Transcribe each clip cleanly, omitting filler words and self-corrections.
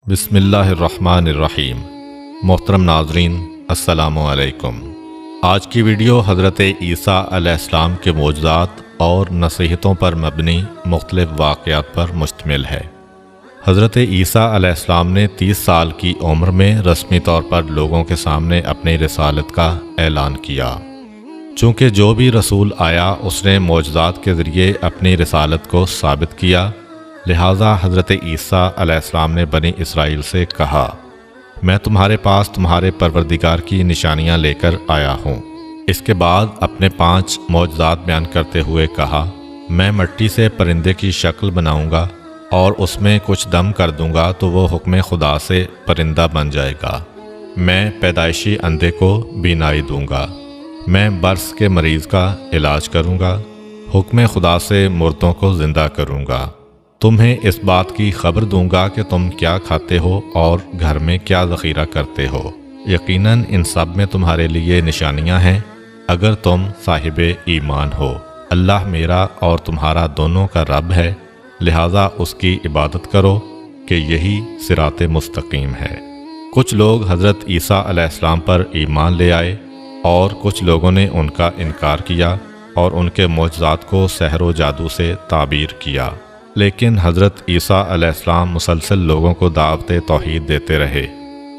بسم اللہ الرحمن الرحیم۔ محترم ناظرین، السلام علیکم۔ آج کی ویڈیو حضرت عیسیٰ علیہ السلام کے معجزات اور نصیحتوں پر مبنی مختلف واقعات پر مشتمل ہے۔ حضرت عیسیٰ علیہ السلام نے 30 سال کی عمر میں رسمی طور پر لوگوں کے سامنے اپنی رسالت کا اعلان کیا۔ چونکہ جو بھی رسول آیا اس نے معجزات کے ذریعے اپنی رسالت کو ثابت کیا، لہٰذا حضرت عیسیٰ علیہ السلام نے بنی اسرائیل سے کہا، میں تمہارے پاس تمہارے پروردگار کی نشانیاں لے کر آیا ہوں۔ اس کے بعد اپنے 5 معجزات بیان کرتے ہوئے کہا، میں مٹی سے پرندے کی شکل بناؤں گا اور اس میں کچھ دم کر دوں گا تو وہ حکم خدا سے پرندہ بن جائے گا۔ میں پیدائشی اندھے کو بینائی دوں گا۔ میں برس کے مریض کا علاج کروں گا۔ حکم خدا سے مردوں کو زندہ کروں گا۔ تمہیں اس بات کی خبر دوں گا کہ تم کیا کھاتے ہو اور گھر میں کیا ذخیرہ کرتے ہو۔ یقیناً ان سب میں تمہارے لیے نشانیاں ہیں اگر تم صاحب ایمان ہو۔ اللہ میرا اور تمہارا دونوں کا رب ہے، لہٰذا اس کی عبادت کرو کہ یہی صراط مستقیم ہے۔ کچھ لوگ حضرت عیسیٰ علیہ السلام پر ایمان لے آئے اور کچھ لوگوں نے ان کا انکار کیا اور ان کے معجزات کو سحر و جادو سے تعبیر کیا۔ لیکن حضرت عیسیٰ علیہ السلام مسلسل لوگوں کو دعوت توحید دیتے رہے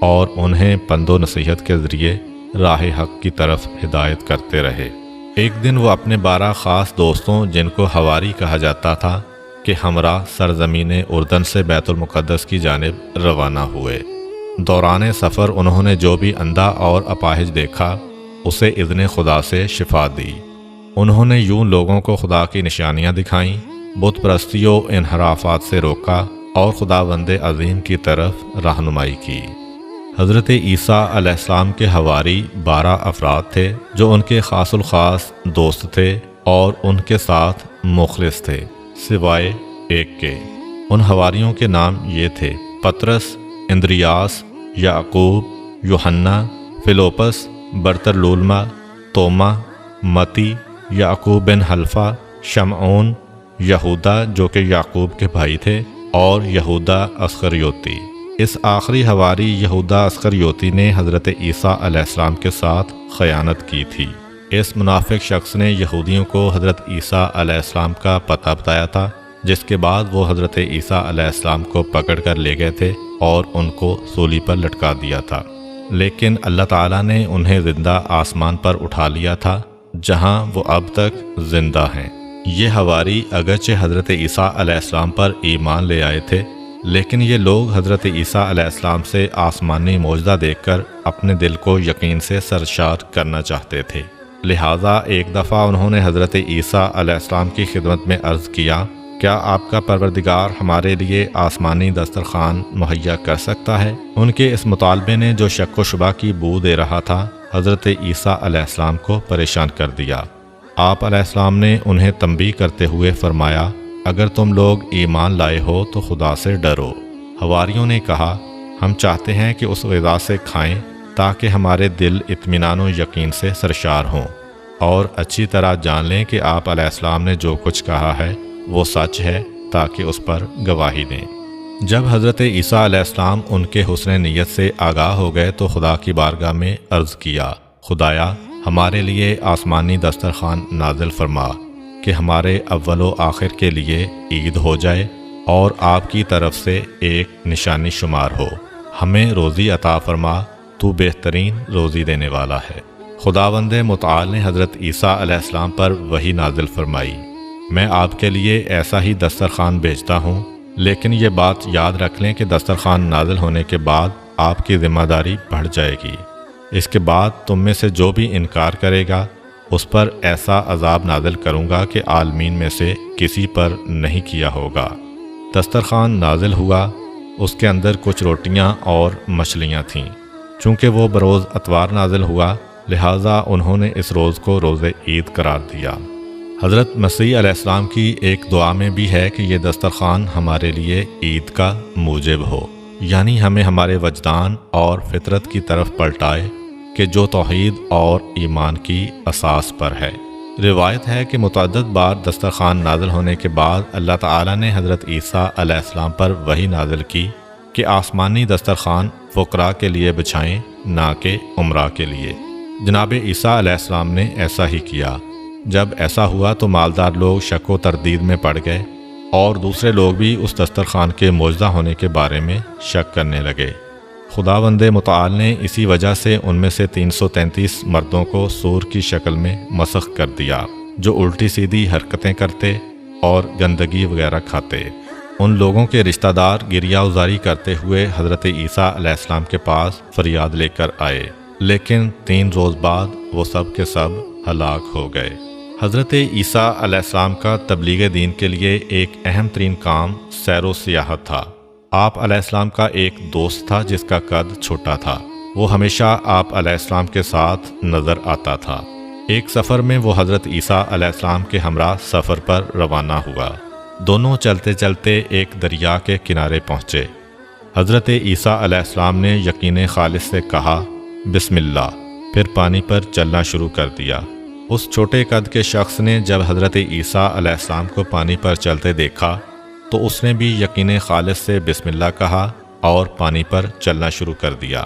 اور انہیں پند و نصیحت کے ذریعے راہ حق کی طرف ہدایت کرتے رہے۔ ایک دن وہ اپنے 12 خاص دوستوں، جن کو حواری کہا جاتا تھا، کہ ہمراہ سرزمین اردن سے بیت المقدس کی جانب روانہ ہوئے۔ دوران سفر انہوں نے جو بھی اندھا اور اپاہج دیکھا اسے اذن خدا سے شفا دی۔ انہوں نے یوں لوگوں کو خدا کی نشانیاں دکھائیں، بت پرستی و انحرافات سے روکا اور خداوند عظیم کی طرف رہنمائی کی۔ حضرت عیسیٰ علیہ السلام کے حواری 12 افراد تھے جو ان کے خاص الخاص دوست تھے اور ان کے ساتھ مخلص تھے، سوائے ایک کے۔ ان حواریوں کے نام یہ تھے: پطرس، اندریاس، یعقوب، یوحنا، فیلوپس، برتلولما، توما، متی، یعقوب بن حلفہ، شمعون، یہودا جو کہ یعقوب کے بھائی تھے، اور یہودا اسخریوتی۔ اس آخری حواری یہودا اسخریوتی نے حضرت عیسیٰ علیہ السلام کے ساتھ خیانت کی تھی۔ اس منافق شخص نے یہودیوں کو حضرت عیسیٰ علیہ السلام کا پتہ بتایا تھا، جس کے بعد وہ حضرت عیسیٰ علیہ السلام کو پکڑ کر لے گئے تھے اور ان کو سولی پر لٹکا دیا تھا۔ لیکن اللہ تعالیٰ نے انہیں زندہ آسمان پر اٹھا لیا تھا، جہاں وہ اب تک زندہ ہیں۔ یہ حواری اگرچہ حضرت عیسیٰ علیہ السلام پر ایمان لے آئے تھے، لیکن یہ لوگ حضرت عیسیٰ علیہ السلام سے آسمانی معجزہ دیکھ کر اپنے دل کو یقین سے سرشار کرنا چاہتے تھے۔ لہٰذا ایک دفعہ انہوں نے حضرت عیسیٰ علیہ السلام کی خدمت میں عرض کیا، کیا آپ کا پروردگار ہمارے لیے آسمانی دسترخوان مہیا کر سکتا ہے؟ ان کے اس مطالبے نے جو شک و شبہ کی بو دے رہا تھا، حضرت عیسیٰ علیہ السلام کو پریشان کر دیا۔ آپ علیہ السلام نے انہیں تنبیہ کرتے ہوئے فرمایا، اگر تم لوگ ایمان لائے ہو تو خدا سے ڈرو۔ حواریوں نے کہا، ہم چاہتے ہیں کہ اس غذا سے کھائیں تاکہ ہمارے دل اطمینان و یقین سے سرشار ہوں اور اچھی طرح جان لیں کہ آپ علیہ السلام نے جو کچھ کہا ہے وہ سچ ہے، تاکہ اس پر گواہی دیں۔ جب حضرت عیسیٰ علیہ السلام ان کے حسن نیت سے آگاہ ہو گئے تو خدا کی بارگاہ میں عرض کیا، خدایا ہمارے لیے آسمانی دسترخوان نازل فرما کہ ہمارے اول و آخر کے لیے عید ہو جائے اور آپ کی طرف سے ایک نشانی شمار ہو۔ ہمیں روزی عطا فرما، تو بہترین روزی دینے والا ہے۔ خداوند متعال نے حضرت عیسیٰ علیہ السلام پر وحی نازل فرمائی، میں آپ کے لیے ایسا ہی دسترخوان بھیجتا ہوں، لیکن یہ بات یاد رکھ لیں کہ دسترخوان نازل ہونے کے بعد آپ کی ذمہ داری بڑھ جائے گی۔ اس کے بعد تم میں سے جو بھی انکار کرے گا اس پر ایسا عذاب نازل کروں گا کہ عالمین میں سے کسی پر نہیں کیا ہوگا۔ دسترخوان نازل ہوا، اس کے اندر کچھ روٹیاں اور مچھلیاں تھیں۔ چونکہ وہ بروز اتوار نازل ہوا، لہٰذا انہوں نے اس روز کو روز عید قرار دیا۔ حضرت مسیح علیہ السلام کی ایک دعا میں بھی ہے کہ یہ دسترخوان ہمارے لیے عید کا موجب ہو، یعنی ہمیں ہمارے وجدان اور فطرت کی طرف پلٹائے کہ جو توحید اور ایمان کی اساس پر ہے۔ روایت ہے کہ متعدد بار دسترخوان نازل ہونے کے بعد اللہ تعالیٰ نے حضرت عیسیٰ علیہ السلام پر وحی نازل کی کہ آسمانی دسترخوان فقراء کے لیے بچھائیں نہ کہ عمراء کے لیے۔ جناب عیسیٰ علیہ السلام نے ایسا ہی کیا۔ جب ایسا ہوا تو مالدار لوگ شک و تردید میں پڑ گئے اور دوسرے لوگ بھی اس دسترخوان کے موجودہ ہونے کے بارے میں شک کرنے لگے۔ خداوند متعال نے اسی وجہ سے ان میں سے 333 مردوں کو سور کی شکل میں مسخ کر دیا، جو الٹی سیدھی حرکتیں کرتے اور گندگی وغیرہ کھاتے۔ ان لوگوں کے رشتہ دار گریہ ازاری کرتے ہوئے حضرت عیسیٰ علیہ السلام کے پاس فریاد لے کر آئے، لیکن 3 روز بعد وہ سب کے سب ہلاک ہو گئے۔ حضرت عیسیٰ علیہ السلام کا تبلیغ دین کے لیے ایک اہم ترین کام سیر و سیاحت تھا۔ آپ علیہ السلام کا ایک دوست تھا جس کا قد چھوٹا تھا۔ وہ ہمیشہ آپ علیہ السلام کے ساتھ نظر آتا تھا۔ ایک سفر میں وہ حضرت عیسیٰ علیہ السلام کے ہمراہ سفر پر روانہ ہوا۔ دونوں چلتے چلتے ایک دریا کے کنارے پہنچے۔ حضرت عیسیٰ علیہ السلام نے یقین خالص سے کہا بسم اللہ، پھر پانی پر چلنا شروع کر دیا۔ اس چھوٹے قد کے شخص نے جب حضرت عیسیٰ علیہ السلام کو پانی پر چلتے دیکھا تو اس نے بھی یقین خالص سے بسم اللہ کہا اور پانی پر چلنا شروع کر دیا۔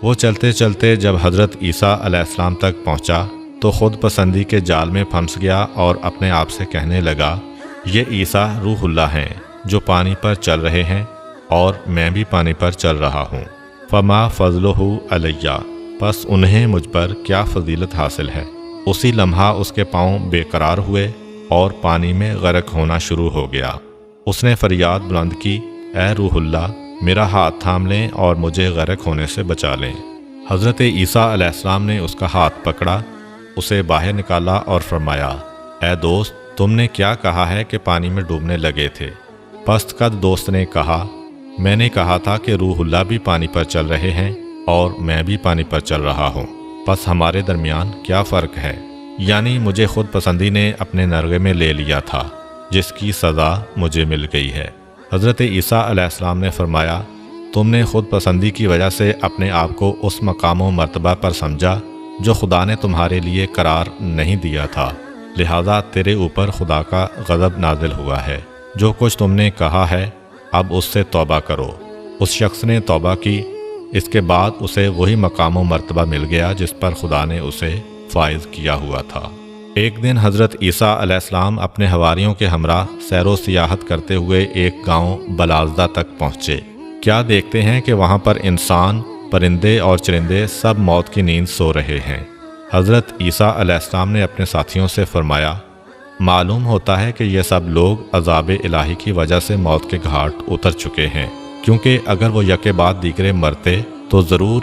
وہ چلتے چلتے جب حضرت عیسیٰ علیہ السلام تک پہنچا تو خود پسندی کے جال میں پھنس گیا اور اپنے آپ سے کہنے لگا، یہ عیسیٰ روح اللہ ہیں جو پانی پر چل رہے ہیں اور میں بھی پانی پر چل رہا ہوں۔ فما فضلہ علیہ، پس انہیں مجھ پر کیا فضیلت حاصل ہے۔ اسی لمحہ اس کے پاؤں بے قرار ہوئے اور پانی میں غرق ہونا شروع ہو گیا۔ اس نے فریاد بلند کی، اے روح اللہ، میرا ہاتھ تھام لیں اور مجھے غرق ہونے سے بچا لیں۔ حضرت عیسیٰ علیہ السلام نے اس کا ہاتھ پکڑا، اسے باہر نکالا اور فرمایا، اے دوست، تم نے کیا کہا ہے کہ پانی میں ڈوبنے لگے تھے؟ پست قد دوست نے کہا، میں نے کہا تھا کہ روح اللہ بھی پانی پر چل رہے ہیں اور میں بھی پانی پر چل رہا ہوں، پس ہمارے درمیان کیا فرق ہے؟ یعنی مجھے خود پسندی نے اپنے نرغے میں لے لیا تھا، جس کی سزا مجھے مل گئی ہے۔ حضرت عیسیٰ علیہ السلام نے فرمایا، تم نے خود پسندی کی وجہ سے اپنے آپ کو اس مقام و مرتبہ پر سمجھا جو خدا نے تمہارے لیے قرار نہیں دیا تھا، لہذا تیرے اوپر خدا کا غضب نازل ہوا ہے۔ جو کچھ تم نے کہا ہے اب اس سے توبہ کرو۔ اس شخص نے توبہ کی، اس کے بعد اسے وہی مقام و مرتبہ مل گیا جس پر خدا نے اسے فائز کیا ہوا تھا۔ ایک دن حضرت عیسیٰ علیہ السلام اپنے حواریوں کے ہمراہ سیر و سیاحت کرتے ہوئے ایک گاؤں بلازدہ تک پہنچے۔ کیا دیکھتے ہیں کہ وہاں پر انسان، پرندے اور چرندے سب موت کی نیند سو رہے ہیں۔ حضرت عیسیٰ علیہ السلام نے اپنے ساتھیوں سے فرمایا، معلوم ہوتا ہے کہ یہ سب لوگ عذاب الہی کی وجہ سے موت کے گھاٹ اتر چکے ہیں، کیونکہ اگر وہ یکے بعد دیگرے مرتے تو ضرور